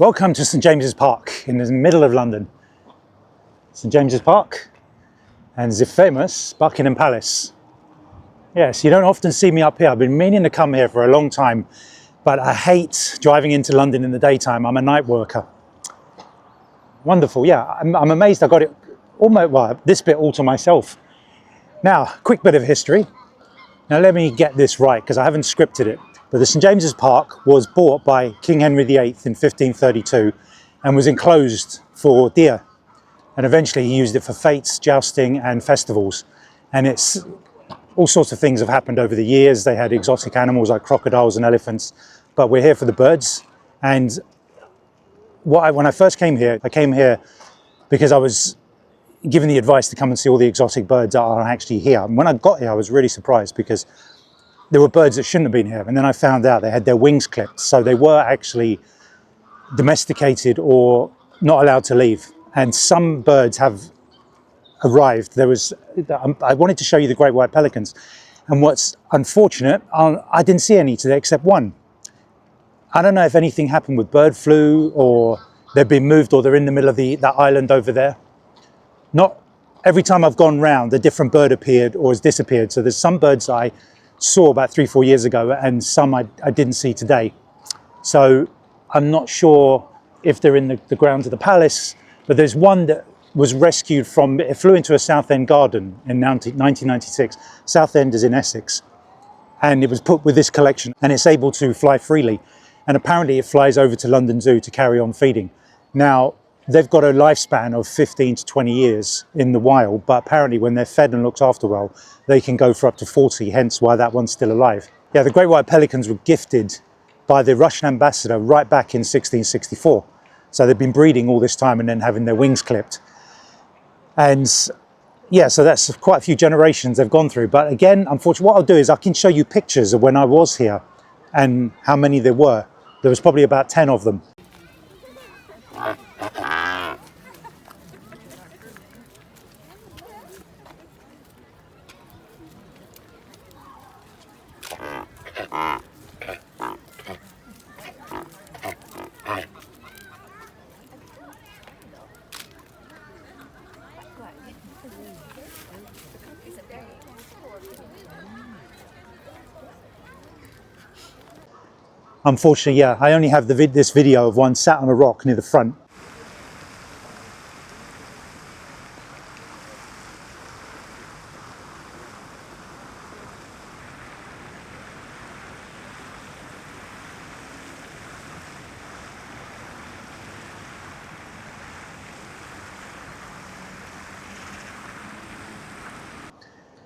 Welcome to St James's Park in the middle of London. St James's Park and the famous Buckingham Palace. Yes, you don't often see me up here. I've been meaning to come here for a long time, but I hate driving into London in the daytime. I'm a night worker. Wonderful, yeah. I'm amazed I got it almost, well, this bit all to myself. Now, quick bit of history. Now let me get this right because I haven't scripted it. But the St James's Park was bought by King Henry VIII in 1532 and was enclosed for deer. And eventually he used it for fetes, jousting and festivals. And it's all sorts of things have happened over the years. They had exotic animals like crocodiles and elephants, but we're here for the birds. And when I first came here, I came here because I was given the advice to come and see all the exotic birds that are actually here. And when I got here, I was really surprised because there were birds that shouldn't have been here. And then I found out they had their wings clipped. So they were actually domesticated or not allowed to leave. And some birds have arrived. I wanted to show you the great white pelicans. And what's unfortunate, I didn't see any today except one. I don't know if anything happened with bird flu or they've been moved or they're in the middle of that island over there. Not every time I've gone round, a different bird appeared or has disappeared. So there's some birds I saw about 3-4 years ago and some I didn't see today. So I'm not sure if they're in the grounds of the palace, but there's one that was rescued it flew into a Southend garden in 1996. Southend is in Essex. And it was put with this collection and it's able to fly freely. And apparently it flies over to London Zoo to carry on feeding. Now, they've got a lifespan of 15 to 20 years in the wild, but apparently when they're fed and looked after well, they can go for up to 40, hence why that one's still alive. Yeah, the great white pelicans were gifted by the Russian ambassador right back in 1664. So they've been breeding all this time and then having their wings clipped. And yeah, so that's quite a few generations they've gone through. But again, unfortunately, what I'll do is I can show you pictures of when I was here and how many there were. There was probably about 10 of them. Unfortunately, yeah, I only have this video of one sat on a rock near the front.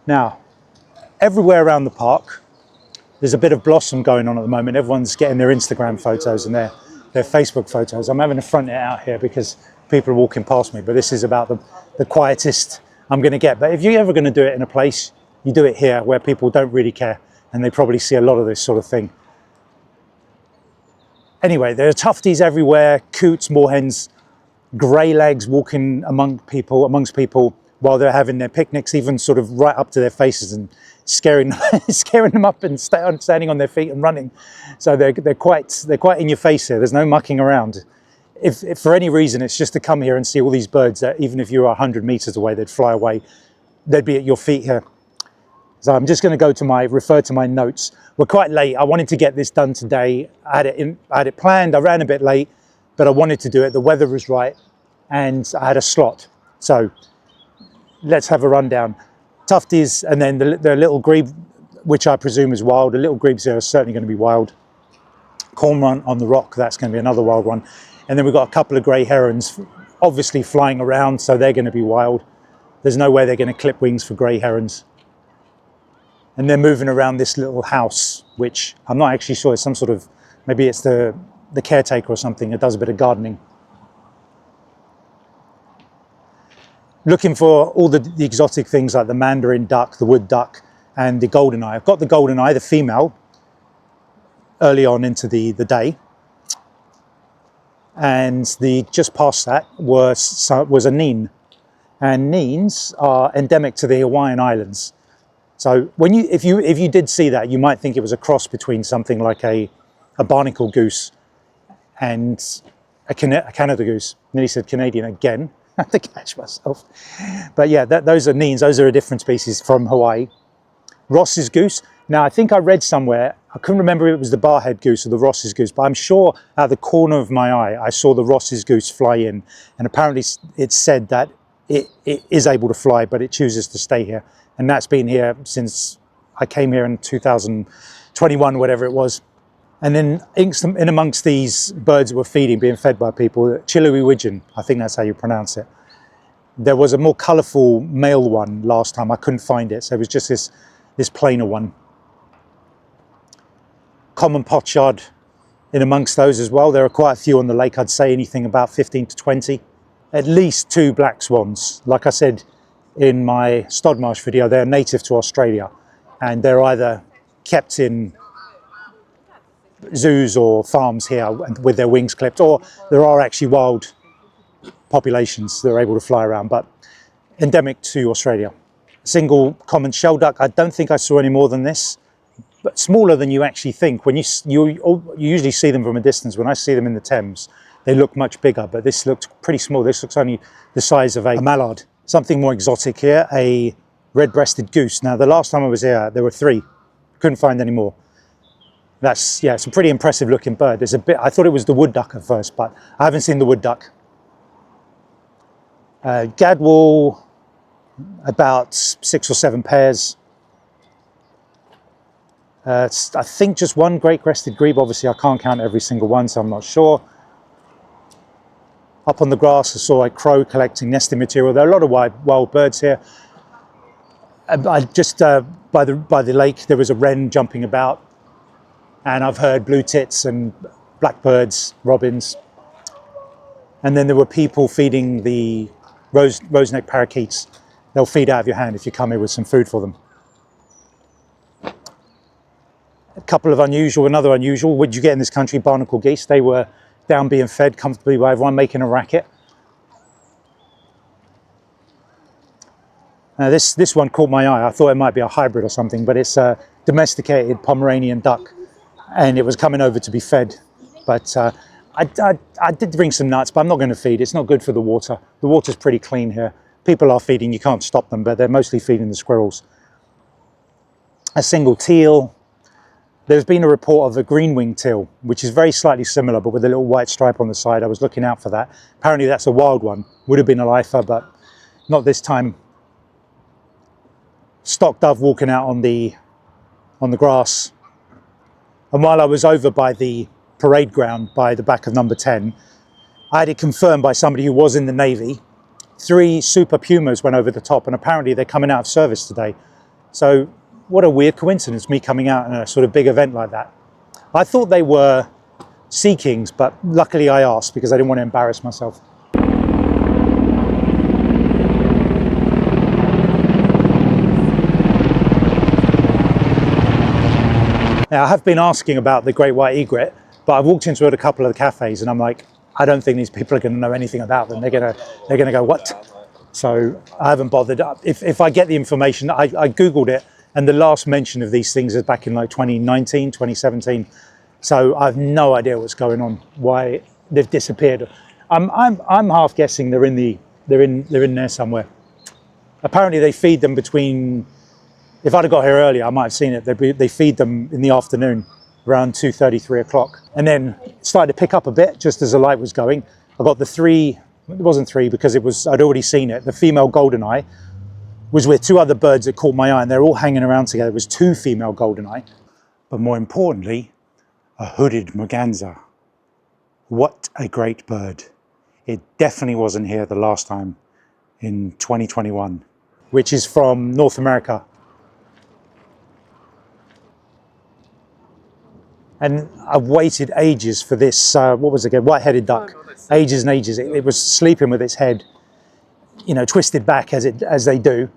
Now, everywhere around the park, there's a bit of blossom going on at the moment. Everyone's getting their Instagram photos and their Facebook photos. I'm having to front it out here because people are walking past me, but this is about the quietest I'm going to get. But if you're ever going to do it in a place, you do it here where people don't really care and they probably see a lot of this sort of thing. Anyway, there are tufties everywhere, coots, moorhens, grey legs walking amongst people while they're having their picnics, even sort of right up to their faces and scaring them up and standing on their feet and running. So they're quite in your face here. There's no mucking around. If for any reason it's just to come here and see all these birds that even if you were 100 meters away, they'd fly away. They'd be at your feet here. So I'm just going to go to refer to my notes. We're quite late. I wanted to get this done today. I had it planned. I ran a bit late, but I wanted to do it. The weather was right and I had a slot. So let's have a rundown. Tufties and then the little grebe, which I presume is wild. The little grebes here are certainly going to be wild. Cormorant on the rock, that's going to be another wild one. And then we've got a couple of grey herons, obviously flying around, so they're going to be wild. There's no way they're going to clip wings for grey herons. And they're moving around this little house, which I'm not actually sure, it's some sort of, maybe it's the caretaker or something that does a bit of gardening. Looking for all the exotic things like the mandarin duck, the wood duck, and the golden eye. I've got the golden eye, the female, early on into the day. And just past that was a neen. And neens are endemic to the Hawaiian Islands. So if you did see that, you might think it was a cross between something like a barnacle goose and a Canada goose. Nearly said Canadian again. I have to catch myself. But yeah, those are Neens. Those are a different species from Hawaii. Ross's goose. Now, I think I read somewhere, I couldn't remember if it was the barhead goose or the Ross's goose, but I'm sure out of the corner of my eye, I saw the Ross's goose fly in. And apparently it's said that it is able to fly, but it chooses to stay here. And that's been here since I came here in 2021, whatever it was. And then in amongst these birds that were feeding, being fed by people, Chiloe widgeon, I think that's how you pronounce it. There was a more colourful male one last time. I couldn't find it, so it was just this plainer one. Common pochard in amongst those as well. There are quite a few on the lake. I'd say anything about 15 to 20. At least 2 black swans. Like I said in my Stodmarsh video, they're native to Australia, and they're either kept in zoos or farms here with their wings clipped, or there are actually wild populations that are able to fly around, but endemic to Australia. Single common shelduck, I don't think I saw any more than this, but smaller than you actually think. When you usually see them from a distance. When I see them in the Thames, they look much bigger, but this looks pretty small. This looks only the size of a mallard. Something more exotic here, a red-breasted goose. Now, the last time I was here, there were 3. Couldn't find any more. That's, yeah, it's a pretty impressive looking bird. There's a bit, I thought it was the wood duck at first, but I haven't seen the wood duck. Gadwall, about 6 or 7 pairs. I think just 1 great-crested grebe. Obviously, I can't count every single one, so I'm not sure. Up on the grass, I saw a crow collecting nesting material. There are a lot of wild birds here. I just by the lake, there was a wren jumping about, and I've heard blue tits and blackbirds, robins, and then there were people feeding the rose-necked parakeets. They'll feed out of your hand if you come here with some food for them. A couple of another unusual, what you get in this country, barnacle geese. They were down being fed comfortably by everyone, making a racket. Now this one caught my eye. I thought it might be a hybrid or something, but it's a domesticated Pomeranian duck, and it was coming over to be fed. But I did bring some nuts, but I'm not going to feed. It's not good for the water. The water's pretty clean here. People are feeding, you can't stop them, but they're mostly feeding the squirrels. A single teal. There's been a report of a green-winged teal, which is very slightly similar, but with a little white stripe on the side. I was looking out for that. Apparently that's a wild one. Would have been a lifer, but not this time. Stock dove walking out on the grass. And while I was over by the parade ground, by the back of number 10, I had it confirmed by somebody who was in the Navy. 3 super pumas went over the top, and apparently they're coming out of service today. So what a weird coincidence, me coming out in a sort of big event like that. I thought they were sea kings, but luckily I asked because I didn't want to embarrass myself. Now, I have been asking about the great white egret, but I've walked into a couple of the cafes and I'm like, I don't think these people are going to know anything about them. They're going to go, what? So I haven't bothered. If I get the information, I Googled it, and the last mention of these things is back in like 2019, 2017. So I have no idea what's going on, why they've disappeared. I'm half guessing they're in there somewhere. Apparently they feed them between, if I'd have got here earlier, I might have seen it. They feed them in the afternoon, around 2:30, 3 o'clock. And then it started to pick up a bit just as the light was going. I got the 3, it wasn't 3 because I'd already seen it. The female goldeneye was with 2 other birds that caught my eye, and they're all hanging around together. It was 2 female goldeneye, but more importantly, a hooded Merganser. What a great bird. It definitely wasn't here the last time in 2021, which is from North America. And I've waited ages for this, what was it again, white-headed duck, ages and ages. It was sleeping with its head, twisted back as they do.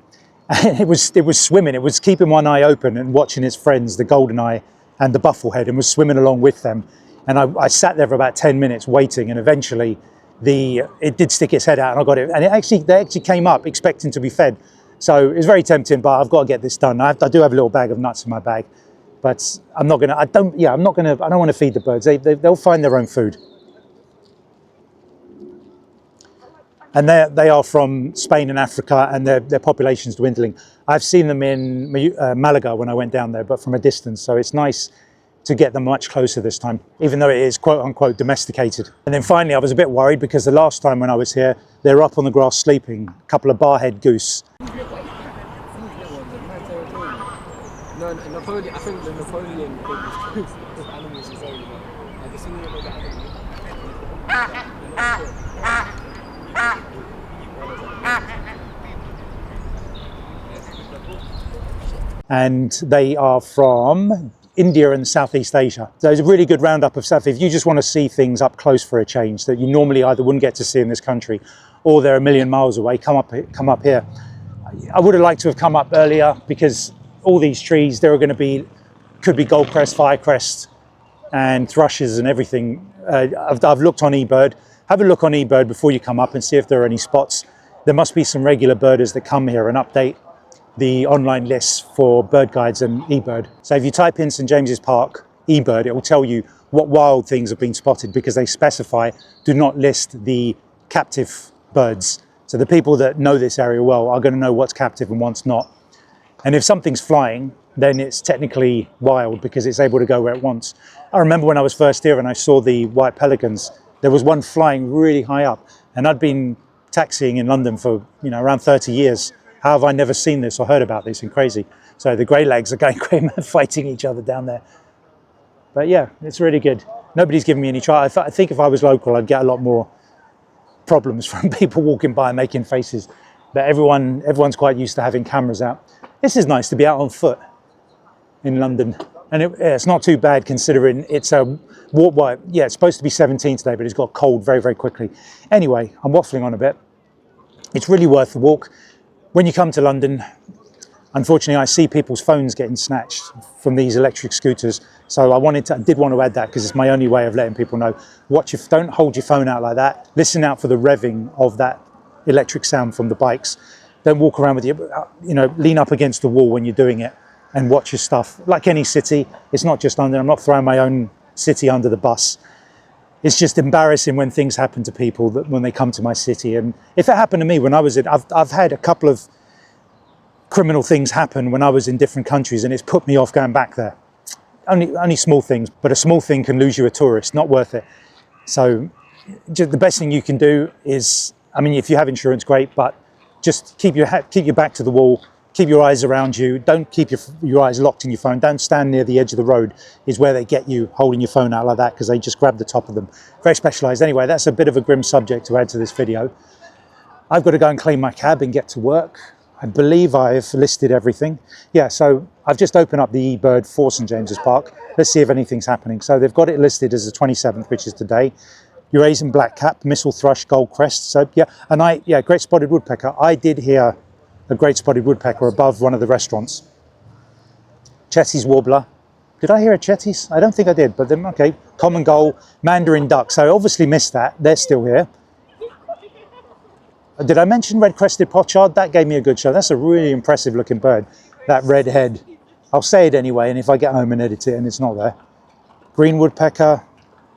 And it was swimming, it was keeping one eye open and watching its friends, the goldeneye and the bufflehead, and was swimming along with them. And I sat there for about 10 minutes waiting, and eventually it did stick its head out and I got it. And they actually came up expecting to be fed. So it was very tempting, but I've got to get this done. I do have a little bag of nuts in my bag. But I don't want to feed the birds. They'll find their own food. And they are from Spain and Africa, and their population's dwindling. I've seen them in Malaga when I went down there, but from a distance. So it's nice to get them much closer this time, even though it is quote unquote domesticated. And then finally, I was a bit worried because the last time when I was here, they were up on the grass sleeping, a couple of barhead goose. No, Napoleon, I think the Napoleon animals is only like the singing of the animals. And they are from India and Southeast Asia. So it's a really good roundup of stuff. If you just want to see things up close for a change that you normally either wouldn't get to see in this country or they're a million miles away, come up here. I would have liked to have come up earlier because all these trees, there are going to be, could be goldcrest, firecrest, and thrushes and everything. I've looked on eBird. Have a look on eBird before you come up and see if there are any spots. There must be some regular birders that come here and update the online lists for bird guides and eBird. So if you type in St James's Park eBird, it will tell you what wild things have been spotted because they specify, do not list the captive birds. So the people that know this area well are going to know what's captive and what's not. And if something's flying, then it's technically wild because it's able to go where it wants. I remember when I was first here and I saw the white pelicans, there was one flying really high up, and I'd been taxiing in London for around 30 years. How have I never seen this or heard about this? And crazy. So the grey legs are going crazy, fighting each other down there. But yeah, it's really good. Nobody's giving me any try. I think if I was local, I'd get a lot more problems from people walking by and making faces. But everyone's quite used to having cameras out. This is nice to be out on foot in London. And it's not too bad considering it's a walk by. Yeah, it's supposed to be 17 today, but it's got cold very, very quickly. Anyway, I'm waffling on a bit. It's really worth the walk. When you come to London, unfortunately, I see people's phones getting snatched from these electric scooters. So I did want to add that because it's my only way of letting people know. Don't hold your phone out like that. Listen out for the revving of that electric sound from the bikes. Don't walk around with lean up against the wall when you're doing it and watch your stuff. Like any city, it's not just London. I'm not throwing my own city under the bus. It's just embarrassing when things happen to people when they come to my city. And if it happened to me when I was I've had a couple of criminal things happen when I was in different countries, and it's put me off going back there. Only small things, but a small thing can lose you a tourist. Not worth it. So the best thing you can do is, if you have insurance, great, but just keep your back to the wall. Keep your eyes around you. Don't keep your eyes locked in your phone. Don't stand near the edge of the road is where they get you holding your phone out like that because they just grab the top of them. Very specialised. Anyway, that's a bit of a grim subject to add to this video. I've got to go and clean my cab and get to work. I believe I've listed everything. Yeah, so I've just opened up the eBird for St James's Park. Let's see if anything's happening. So they've got it listed as the 27th, which is today. Eurasian blackcap, missel thrush, goldcrest. So yeah, great spotted woodpecker. I did hear a great spotted woodpecker above one of the restaurants. Chetty's warbler. Did I hear a Chetty's? I don't think I did, but then, okay. Common gull, mandarin duck. So I obviously missed that. They're still here. Did I mention red-crested pochard? That gave me a good show. That's a really impressive looking bird, that red head. I'll say it anyway, and if I get home and edit it and it's not there. Green woodpecker,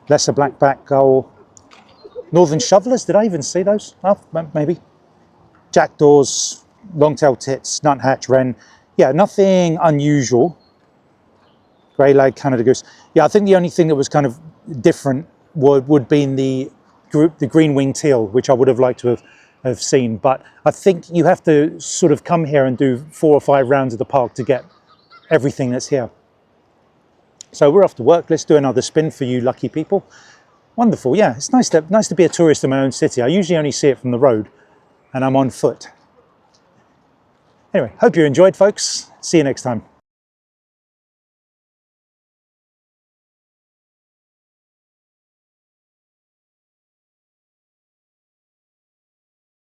lesser blackback gull. Northern shovelers, did I even see those? Oh, maybe. Jackdaws, long-tailed tits, nuthatch wren. Yeah, nothing unusual. Grey-lag Canada goose. Yeah, I think the only thing that was kind of different would be in the green-winged teal, which I would have liked to have seen. But I think you have to sort of come here and do 4 or 5 rounds of the park to get everything that's here. So we're off to work. Let's do another spin for you lucky people. Wonderful. Yeah, it's nice to be a tourist in my own city. I usually only see it from the road and I'm on foot. Anyway, hope you enjoyed, folks. See you next time.